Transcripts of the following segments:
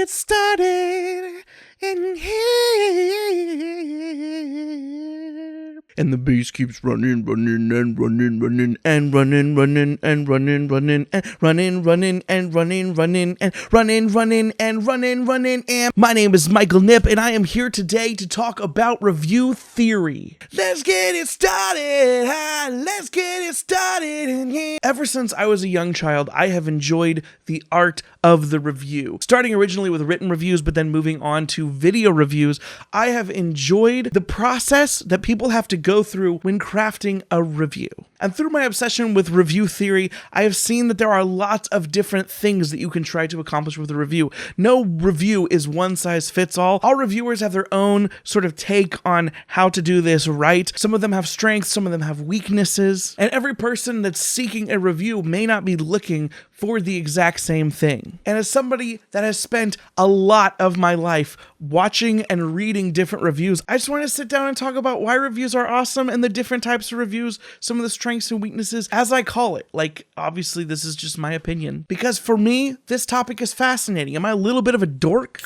it started in here. And the bass keeps running, running, and running, running, and running, running, and running, running, and running, running, and running, running, and running, running, and running, running, and my name is Michael Knipp, and I am here today to talk about review theory. Let's get it started, let's get it started in here. Ever since I was a young child, I have enjoyed the art of the review. Starting originally with written reviews, but then moving on to video reviews, I have enjoyed the process that people have to go through when crafting a review. And through my obsession with review theory, I have seen that there are lots of different things that you can try to accomplish with a review. No review is one size fits all. All reviewers have their own sort of take on how to do this right. Some of them have strengths, some of them have weaknesses, and every person that's seeking a review may not be looking for the exact same thing. And as somebody that has spent a lot of my life watching and reading different reviews, I just want to sit down and talk about why reviews are awesome and the different types of reviews, some of the strengths and weaknesses, as I call it. Like, obviously, this is just my opinion. Because for me, this topic is fascinating. Am I a little bit of a dork?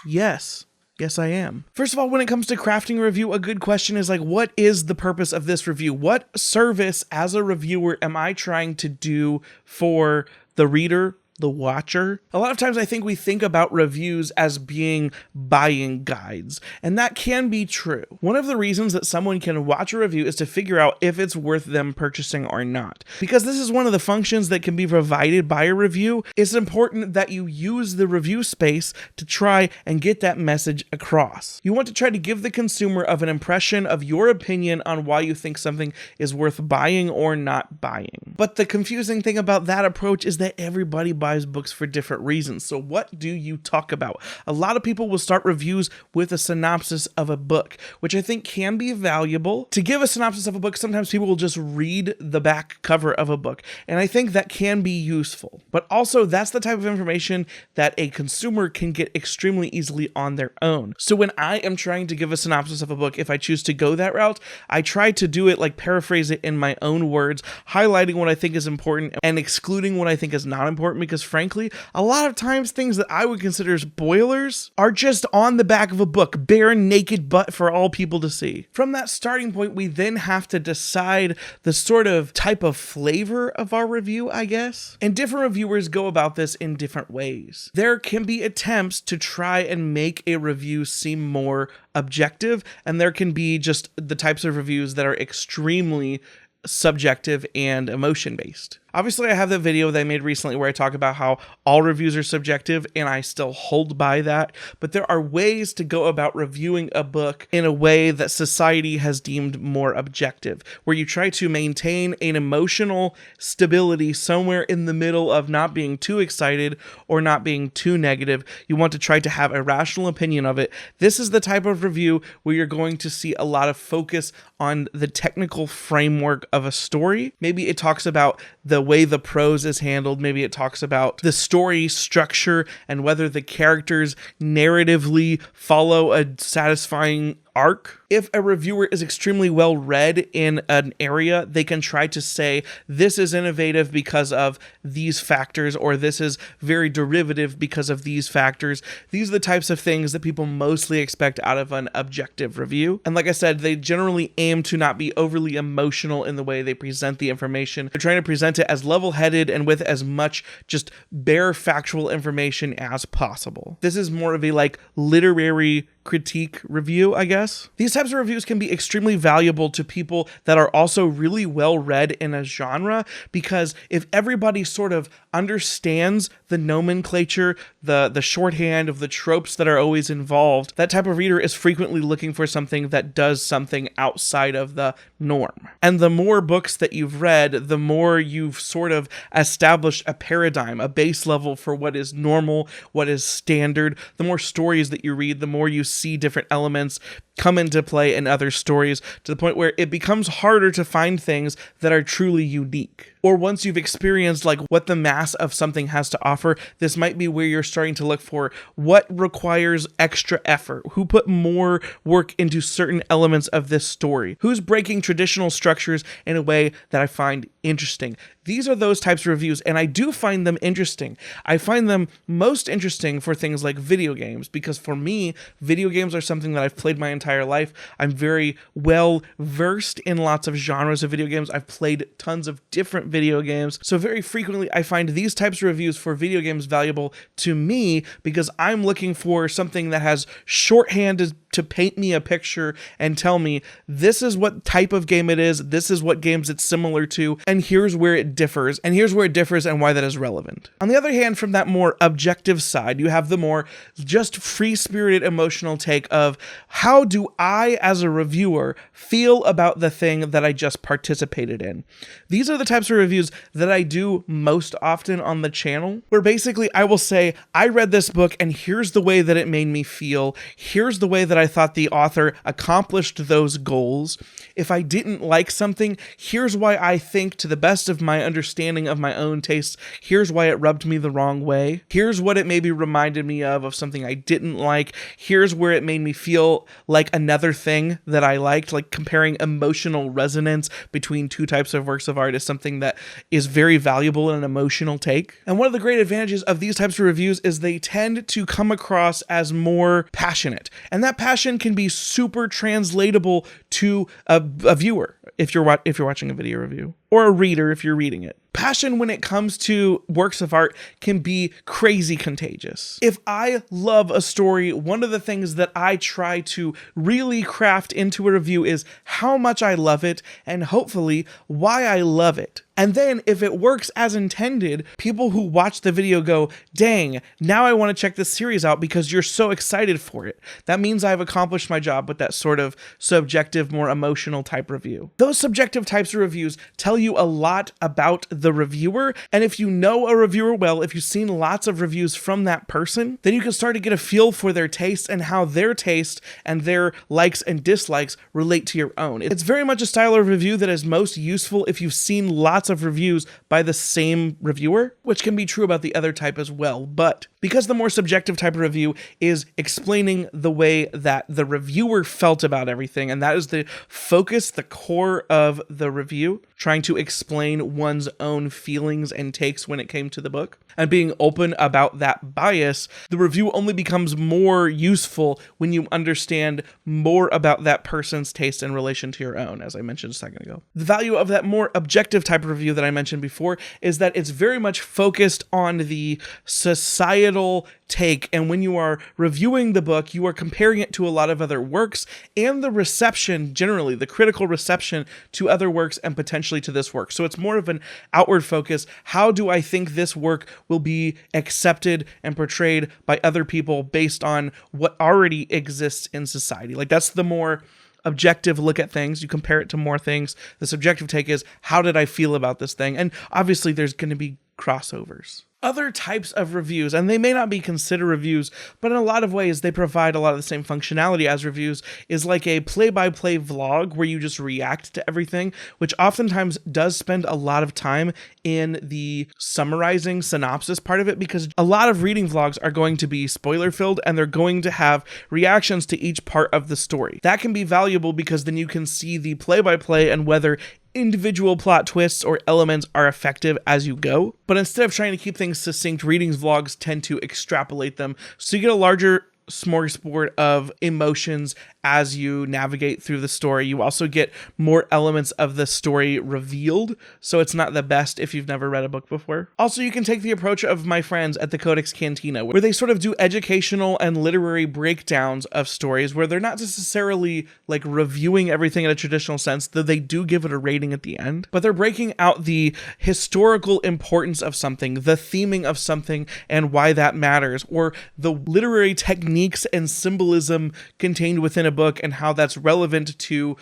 Yes. Yes, I am. First of all, when it comes to crafting a review, a good question is like, what is the purpose of this review? What service as a reviewer am I trying to do for the reader, the watcher? A lot of times I think we think about reviews as being buying guides, and that can be true. One of the reasons that someone can watch a review is to figure out if it's worth them purchasing or not. Because this is one of the functions that can be provided by a review. It's important that you use the review space to try and get that message across. You want to try to give the consumer of an impression of your opinion on why you think something is worth buying or not buying. But the confusing thing about that approach is that everybody buys books for different reasons. So what do you talk about? A lot of people will start reviews with a synopsis of a book, which I think can be valuable. To give a synopsis of a book, sometimes people will just read the back cover of a book, and I think that can be useful. But also, that's the type of information that a consumer can get extremely easily on their own. So when I am trying to give a synopsis of a book, if I choose to go that route, I try to do it, like paraphrase it in my own words, highlighting what I think is important and excluding what I think is not important, because frankly, a lot of times things that I would consider spoilers are just on the back of a book, bare naked butt for all people to see. From that starting point, we then have to decide the sort of type of flavor of our review, I guess. And different reviewers go about this in different ways. There can be attempts to try and make a review seem more objective, and there can be just the types of reviews that are extremely subjective and emotion-based. Obviously, I have that video that I made recently where I talk about how all reviews are subjective, and I still hold by that. But there are ways to go about reviewing a book in a way that society has deemed more objective, where you try to maintain an emotional stability somewhere in the middle of not being too excited or not being too negative. You want to try to have a rational opinion of it. This is the type of review where you're going to see a lot of focus on the technical framework of a story. Maybe it talks about the way the prose is handled. Maybe it talks about the story structure and whether the characters narratively follow a satisfying arc. If a reviewer is extremely well read in an area, they can try to say, this is innovative because of these factors, or this is very derivative because of these factors. These are the types of things that people mostly expect out of an objective review. And like I said, they generally aim to not be overly emotional in the way they present the information. They're trying to present it as level-headed and with as much just bare factual information as possible. This is more of a like literary critique review, I guess. These types of reviews can be extremely valuable to people that are also really well read in a genre, because if everybody sort of understands the nomenclature, the shorthand of the tropes that are always involved, that type of reader is frequently looking for something that does something outside of the norm. And the more books that you've read, the more you've sort of established a paradigm, a base level for what is normal, what is standard. The more stories that you read, the more you see different elements come into play in other stories, to the point where it becomes harder to find things that are truly unique. or once you've experienced like what the mass of something has to offer, this might be where you're starting to look for what requires extra effort, who put more work into certain elements of this story, who's breaking traditional structures in a way that I find interesting. These are those types of reviews, and I do find them interesting. I find them most interesting for things like video games, because for me, video games are something that I've played my entire life. I'm very well versed in lots of genres of video games. I've played tons of different video games. So very frequently, I find these types of reviews for video games valuable to me because I'm looking for something that has shorthand to paint me a picture and tell me this is what type of game it is, this is what games it's similar to, and here's where it differs, and why that is relevant. On the other hand, from that more objective side, you have the more just free-spirited emotional take of how do I, as a reviewer, feel about the thing that I just participated in. These are the types of reviews that I do most often on the channel, where basically I will say, I read this book and here's the way that it made me feel, here's the way that I thought the author accomplished those goals. If I didn't like something, here's why I think, to the best of my understanding of my own tastes, here's why it rubbed me the wrong way. Here's what it maybe reminded me of something I didn't like. Here's where it made me feel like another thing that I liked, like comparing emotional resonance between two types of works of art is something that is very valuable in an emotional take. And one of the great advantages of these types of reviews is they tend to come across as more passionate. And that passion can be super translatable to a viewer if you're watching a video review, or a reader if you're reading it. Passion when it comes to works of art can be crazy contagious. If I love a story, one of the things that I try to really craft into a review is how much I love it and hopefully why I love it. And then if it works as intended, people who watch the video go, dang, now I want to check this series out because you're so excited for it. That means I've accomplished my job with that sort of subjective, more emotional type review. Those subjective types of reviews tell you a lot about the reviewer. And if you know a reviewer well, if you've seen lots of reviews from that person, then you can start to get a feel for their taste and how their taste and their likes and dislikes relate to your own. It's very much a style of review that is most useful if you've seen lots of reviews by the same reviewer, which can be true about the other type as well. But because the more subjective type of review is explaining the way that the reviewer felt about everything, and that is the focus, the core of the review, trying to explain one's own feelings and takes when it came to the book, and being open about that bias, the review only becomes more useful when you understand more about that person's taste in relation to your own, as I mentioned a second ago. The value of that more objective type of review that I mentioned before is that it's very much focused on the societal take, and when you are reviewing the book, you are comparing it to a lot of other works and the reception, generally the critical reception to other works and potentially to this work. So it's more of an outward focus. How do I think this work will be accepted and portrayed by other people based on what already exists in society? Like, that's the more objective look at things. You compare it to more things. The subjective take is, how did I feel about this thing? And obviously there's going to be crossovers. Other types of reviews, and they may not be considered reviews, but in a lot of ways they provide a lot of the same functionality as reviews, is like a play-by-play vlog where you just react to everything, which oftentimes does spend a lot of time in the summarizing synopsis part of it, because a lot of reading vlogs are going to be spoiler-filled and they're going to have reactions to each part of the story. That can be valuable because then you can see the play-by-play and whether individual plot twists or elements are effective as you go. But instead of trying to keep things succinct, readings vlogs tend to extrapolate them, so you get a larger smorgasbord of emotions as you navigate through the story. You also get more elements of the story revealed, so it's not the best if you've never read a book before. Also, you can take the approach of my friends at the Codex Cantina, where they sort of do educational and literary breakdowns of stories, where they're not necessarily like reviewing everything in a traditional sense, though they do give it a rating at the end, but they're breaking out the historical importance of something, the theming of something, and why that matters, or the literary techniques and symbolism contained within a book and how that's relevant to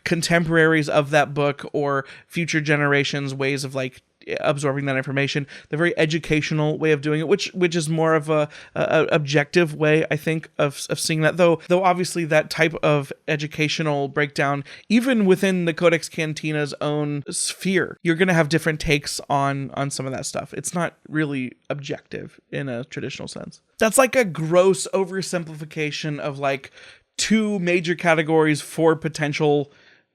contemporaries of that book or future generations' ways of like absorbing that information. The very educational way of doing it, which is more of a objective way, I think, of seeing that. Though obviously that type of educational breakdown, even within the Codex Cantina's own sphere, you're going to have different takes on some of that stuff. It's not really objective in a traditional sense. That's like a gross oversimplification of like 2 major categories for potential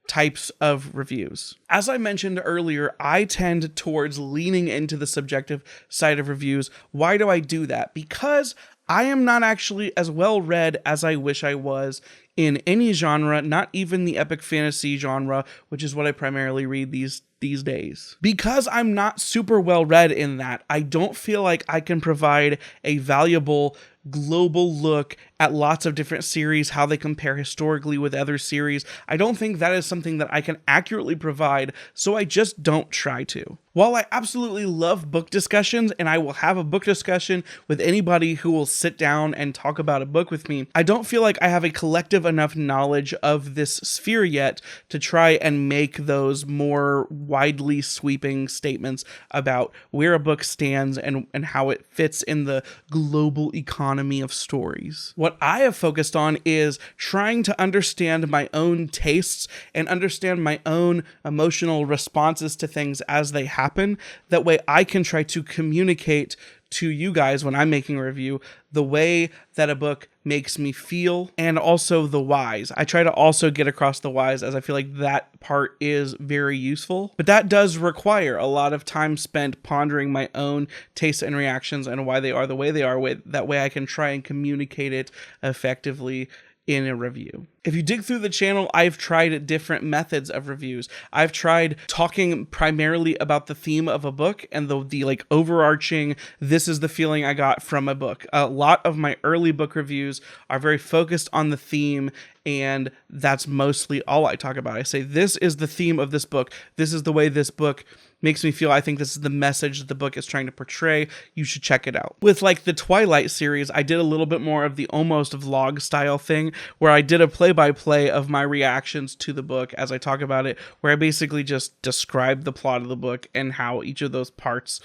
types of reviews. As I mentioned earlier, I tend towards leaning into the subjective side of reviews. Why do I do that? Because I am not actually as well read as I wish I was in any genre, not even the epic fantasy genre, which is what I primarily read these days. Because I'm not super well read in that, I don't feel like I can provide a valuable global look at lots of different series, how they compare historically with other series. I don't think that is something that I can accurately provide, so I just don't try to. While I absolutely love book discussions, and I will have a book discussion with anybody who will sit down and talk about a book with me, I don't feel like I have a collective enough knowledge of this sphere yet to try and make those more widely sweeping statements about where a book stands and how it fits in the global economy of stories. What I have focused on is trying to understand my own tastes and understand my own emotional responses to things as they happen. That way I can try to communicate to you guys when I'm making a review the way that a book makes me feel, and also the whys. I try to also get across the whys, as I feel like that part is very useful. But that does require a lot of time spent pondering my own tastes and reactions and why they are the way they are. That way I can try and communicate it effectively in a review. If you dig through the channel, I've tried different methods of reviews. I've tried talking primarily about the theme of a book and the like overarching, this is the feeling I got from a book. A lot of my early book reviews are very focused on the theme, and that's mostly all I talk about. I say, this is the theme of this book. This is the way this book makes me feel. I think this is the message that the book is trying to portray. You should check it out. With like the Twilight series, I did a little bit more of the almost vlog style thing where I did a play-by-play of my reactions to the book as I talk about it, where I basically just described the plot of the book and how each of those parts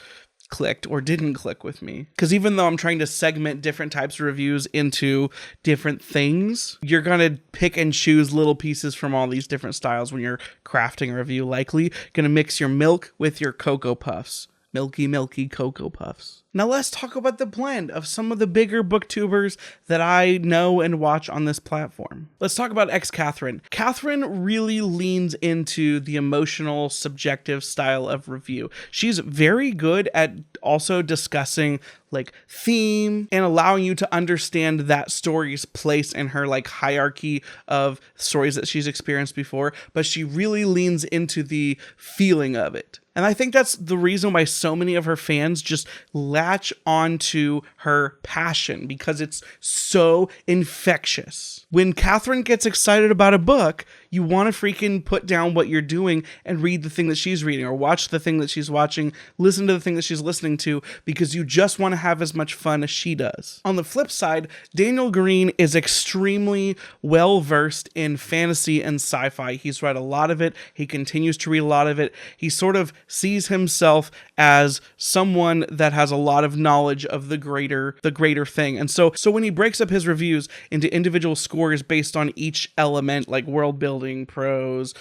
clicked or didn't click with me. Because even though I'm trying to segment different types of reviews into different things, you're gonna pick and choose little pieces from all these different styles when you're crafting a review. Likely gonna mix your milk with your Cocoa Puffs. Milky Cocoa Puffs. Now let's talk about the blend of some of the bigger booktubers that I know and watch on this platform. Let's talk about Catherine. Catherine really leans into the emotional, subjective style of review. She's very good at also discussing like theme and allowing you to understand that story's place in her like hierarchy of stories that she's experienced before, but she really leans into the feeling of it. And I think that's the reason why so many of her fans just latch onto her passion, because it's so infectious. When Catherine gets excited about a book, you want to freaking put down what you're doing and read the thing that she's reading, or watch the thing that she's watching, listen to the thing that she's listening to, because you just want to have as much fun as she does. On the flip side, Daniel Green is extremely well versed in fantasy and sci-fi. He's read a lot of it. He continues to read a lot of it. He sort of sees himself as someone that has a lot of knowledge of the greater thing. And so when he breaks up his reviews into individual scores based on each element, like world building, prose,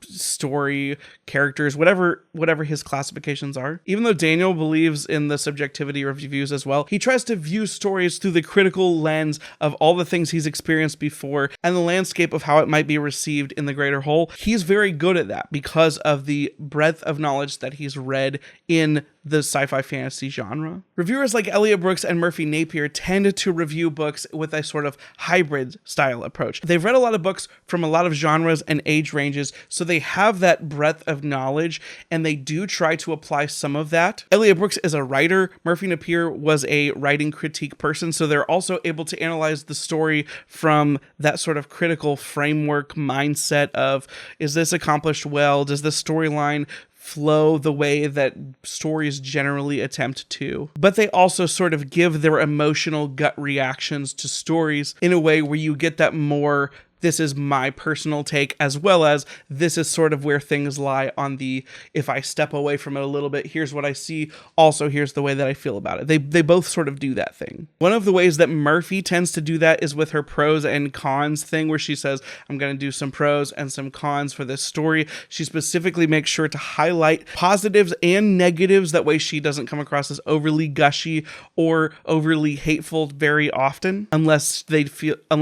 story, characters, whatever his classifications are. Even though Daniel believes in the subjectivity of reviews as well, he tries to view stories through the critical lens of all the things he's experienced before and the landscape of how it might be received in the greater whole. He's very good at that because of the breadth of knowledge that he's read in the sci-fi fantasy genre. Reviewers like Elliot Brooks and Murphy Napier tend to review books with a sort of hybrid style approach. They've read a lot of books from a lot of genres and age ranges, so they have that breadth of knowledge, and they do try to apply some of that. Elliot Brooks is a writer. Murphy Napier was a writing critique person, so they're also able to analyze the story from that sort of critical framework mindset of, is this accomplished well? Does the storyline flow the way that stories generally attempt to? But they also sort of give their emotional gut reactions to stories in a way where you get that more, this is my personal take, as well as this is sort of where things lie on the, if I step away from it a little bit, here's what I see. Also, here's the way that I feel about it. They both sort of do that thing. One of the ways that Murphy tends to do that is with her pros and cons thing, where she says, I'm going to do some pros and some cons for this story. She specifically makes sure to highlight positives and negatives. That way she doesn't come across as overly gushy or overly hateful very often, unless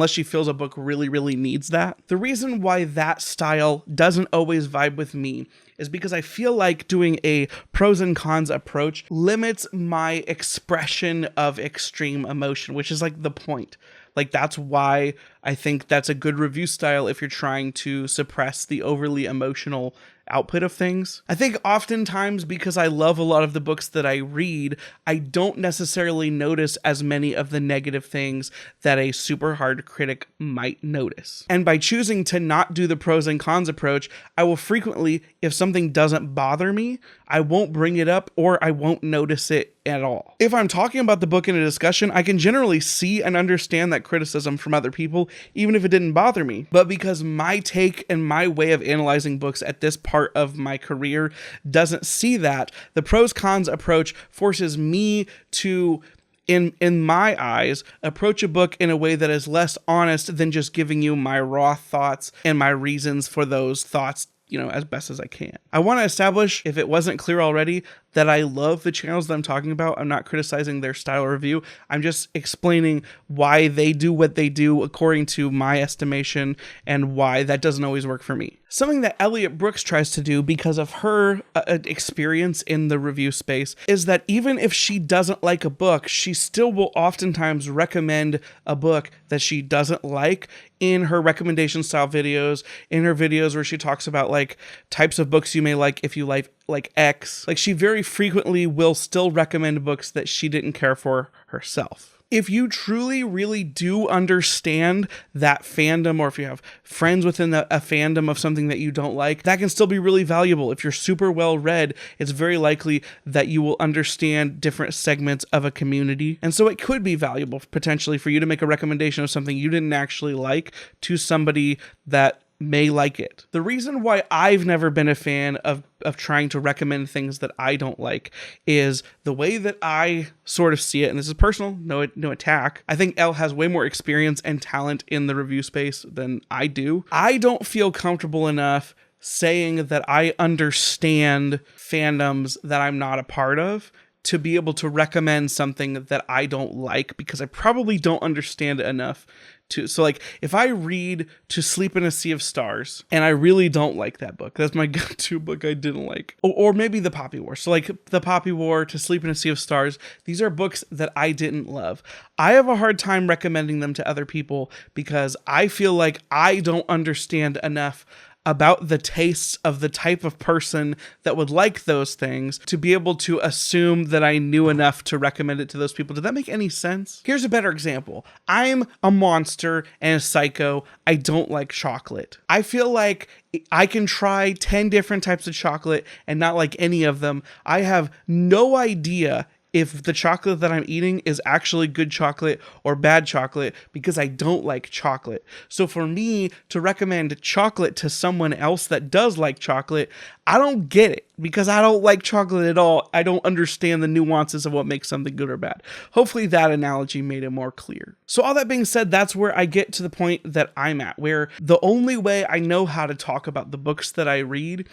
she feels a book really needs that. The reason why that style doesn't always vibe with me is because I feel like doing a pros and cons approach limits my expression of extreme emotion, which is like the point. Like, that's why I think that's a good review style if you're trying to suppress the overly emotional output of things. I think oftentimes, because I love a lot of the books that I read, I don't necessarily notice as many of the negative things that a super hard critic might notice. And by choosing to not do the pros and cons approach, I will frequently, if something doesn't bother me, I won't bring it up or I won't notice it at all. If I'm talking about the book in a discussion, I can generally see and understand that criticism from other people, even if it didn't bother me. But because my take and my way of analyzing books at this part of my career doesn't see that, the pros cons approach forces me to, in my eyes, approach a book in a way that is less honest than just giving you my raw thoughts and my reasons for those thoughts, as best as I can. I want to establish, if it wasn't clear already, that I love the channels that I'm talking about. I'm not criticizing their style review. I'm just explaining why they do what they do according to my estimation and why that doesn't always work for me. Something that Elliot Brooks tries to do because of her experience in the review space is that even if she doesn't like a book, she still will oftentimes recommend a book that she doesn't like in her recommendation style videos, in her videos where she talks about like types of books you may like if you like X. Like, she very frequently will still recommend books that she didn't care for herself. If you truly, really do understand that fandom, or if you have friends within a fandom of something that you don't like, that can still be really valuable. If you're super well read, it's very likely that you will understand different segments of a community. And so it could be valuable potentially for you to make a recommendation of something you didn't actually like to somebody that may like it. The reason why I've never been a fan of trying to recommend things that I don't like is the way that I sort of see it, and this is personal, no attack. I think Elle has way more experience and talent in the review space than I do. I don't feel comfortable enough saying that I understand fandoms that I'm not a part of to be able to recommend something that I don't like, because I probably don't understand it enough to. So like, if I read To Sleep in a Sea of Stars and I really don't like that book, that's my go-to book I didn't like, or maybe The Poppy War. So like The Poppy War, To Sleep in a Sea of Stars, these are books that I didn't love. I have a hard time recommending them to other people because I feel like I don't understand enough about the tastes of the type of person that would like those things to be able to assume that I knew enough to recommend it to those people. Did that make any sense? Here's a better example. I'm a monster and a psycho. I don't like chocolate. I feel like I can try 10 different types of chocolate and not like any of them. I have no idea if the chocolate that I'm eating is actually good chocolate or bad chocolate because I don't like chocolate. So for me to recommend chocolate to someone else that does like chocolate, I don't get it because I don't like chocolate at all. I don't understand the nuances of what makes something good or bad. Hopefully that analogy made it more clear. So all that being said, that's where I get to the point that I'm at, where the only way I know how to talk about the books that I read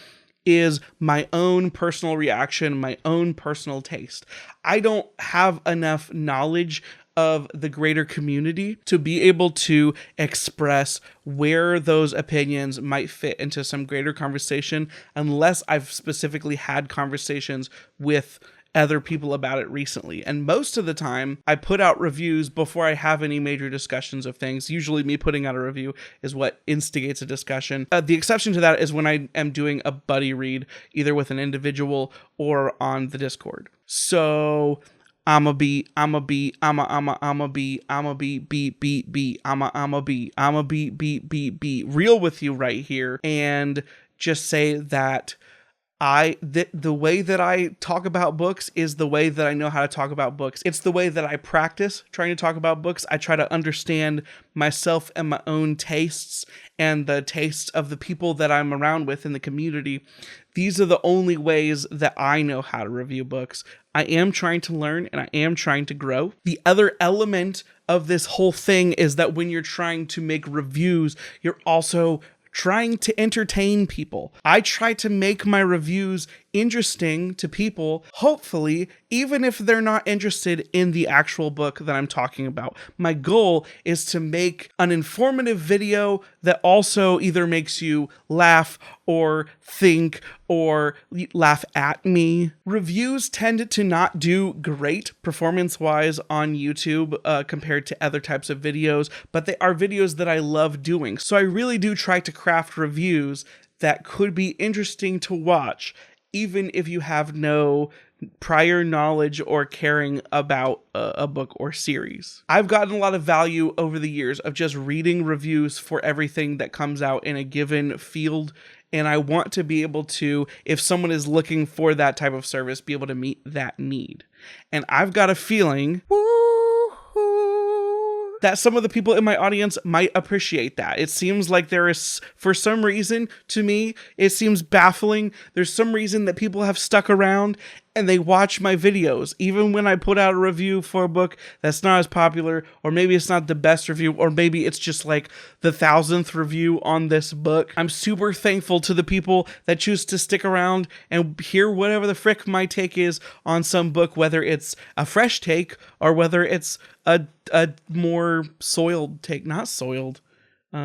is my own personal reaction, my own personal taste. I don't have enough knowledge of the greater community to be able to express where those opinions might fit into some greater conversation unless I've specifically had conversations with other people about it recently. And most of the time I put out reviews before I have any major discussions of things. Usually me putting out a review is what instigates a discussion. The exception to that is when I am doing a buddy read, either with an individual or on the Discord. So I'ma be real with you right here and just say that The way that I talk about books is the way that I know how to talk about books. It's the way that I practice trying to talk about books. I try to understand myself and my own tastes and the tastes of the people that I'm around with in the community. These are the only ways that I know how to review books. I am trying to learn and I am trying to grow. The other element of this whole thing is that when you're trying to make reviews, you're also trying to entertain people. I try to make my reviews interesting to people, hopefully, even if they're not interested in the actual book that I'm talking about. My goal is to make an informative video that also either makes you laugh or think or laugh at me. Reviews tend to not do great performance-wise on YouTube compared to other types of videos, but they are videos that I love doing. So I really do try to craft reviews that could be interesting to watch, even if you have no prior knowledge or caring about a book or series. I've gotten a lot of value over the years of just reading reviews for everything that comes out in a given field, and I want to be able to, if someone is looking for that type of service, be able to meet that need. And I've got a feeling that some of the people in my audience might appreciate that. It seems like there is, for some reason, to me, it seems baffling. There's some reason that people have stuck around and they watch my videos, even when I put out a review for a book that's not as popular, or maybe it's not the best review, or maybe it's just like the 1,000th review on this book. I'm super thankful to the people that choose to stick around and hear whatever the frick my take is on some book, whether it's a fresh take or whether it's a more soiled take, not soiled,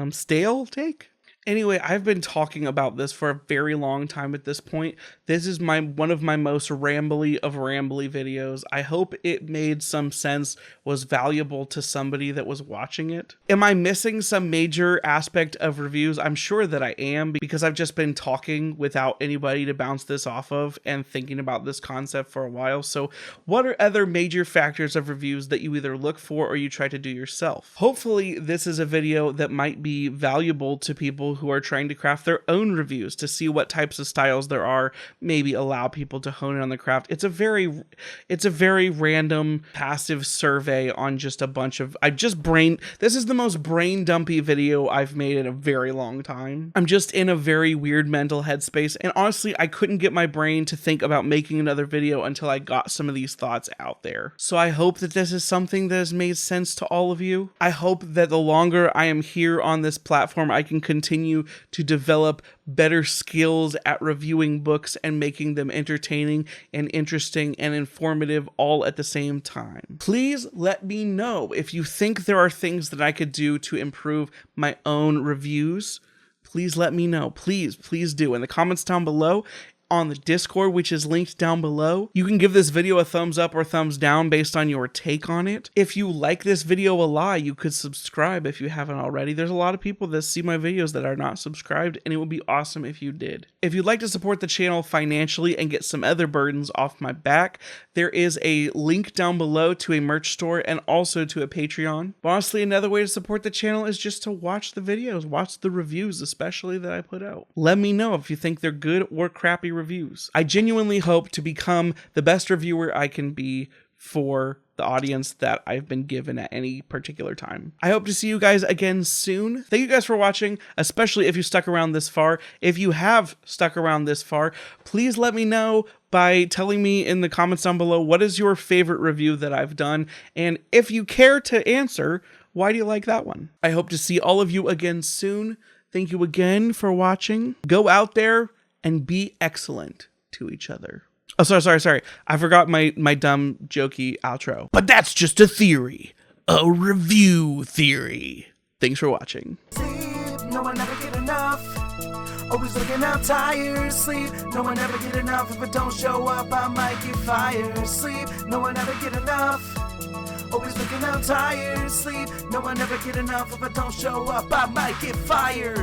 stale take. Anyway, I've been talking about this for a very long time at this point. This is one of my most rambly of rambly videos. I hope it made some sense, was valuable to somebody that was watching it. Am I missing some major aspect of reviews? I'm sure that I am, because I've just been talking without anybody to bounce this off of and thinking about this concept for a while. So what are other major factors of reviews that you either look for or you try to do yourself? Hopefully this is a video that might be valuable to people who are trying to craft their own reviews, to see what types of styles there are, maybe allow people to hone in on the craft. It's a very random passive survey on just a bunch of, this is the most brain dumpy video I've made in a very long time. I'm just in a very weird mental headspace, and honestly, I couldn't get my brain to think about making another video until I got some of these thoughts out there. So I hope that this is something that has made sense to all of you. I hope that the longer I am here on this platform, I can continue to develop better skills at reviewing books and making them entertaining and interesting and informative all at the same time. Please let me know if you think there are things that I could do to improve my own reviews. Please let me know. Please do. In the comments down below, on the Discord, which is linked down below. You can give this video a thumbs up or thumbs down based on your take on it. If you like this video a lot, you could subscribe if you haven't already. There's a lot of people that see my videos that are not subscribed, and it would be awesome if you did. If you'd like to support the channel financially and get some other burdens off my back, there is a link down below to a merch store and also to a Patreon. But honestly, another way to support the channel is just to watch the videos, watch the reviews, especially that I put out. Let me know if you think they're good or crappy reviews. I genuinely hope to become the best reviewer I can be for the audience that I've been given at any particular time. I hope to see you guys again soon. Thank you guys for watching, especially if you stuck around this far. If you have stuck around this far, please let me know by telling me in the comments down below what is your favorite review that I've done, and if you care to answer, why do you like that one? I hope to see all of you again soon. Thank you again for watching. Go out there and be excellent to each other. Oh, sorry. I forgot my dumb, jokey outro. But that's just a theory. A review theory. Thanks for watching. Sleep, no one ever get enough. Always looking out tired. Sleep, no one ever get enough. If I don't show up, I might get fired. Sleep, no one ever get enough. Always looking out tired. Sleep, no one ever get enough. If I don't show up, I might get fired.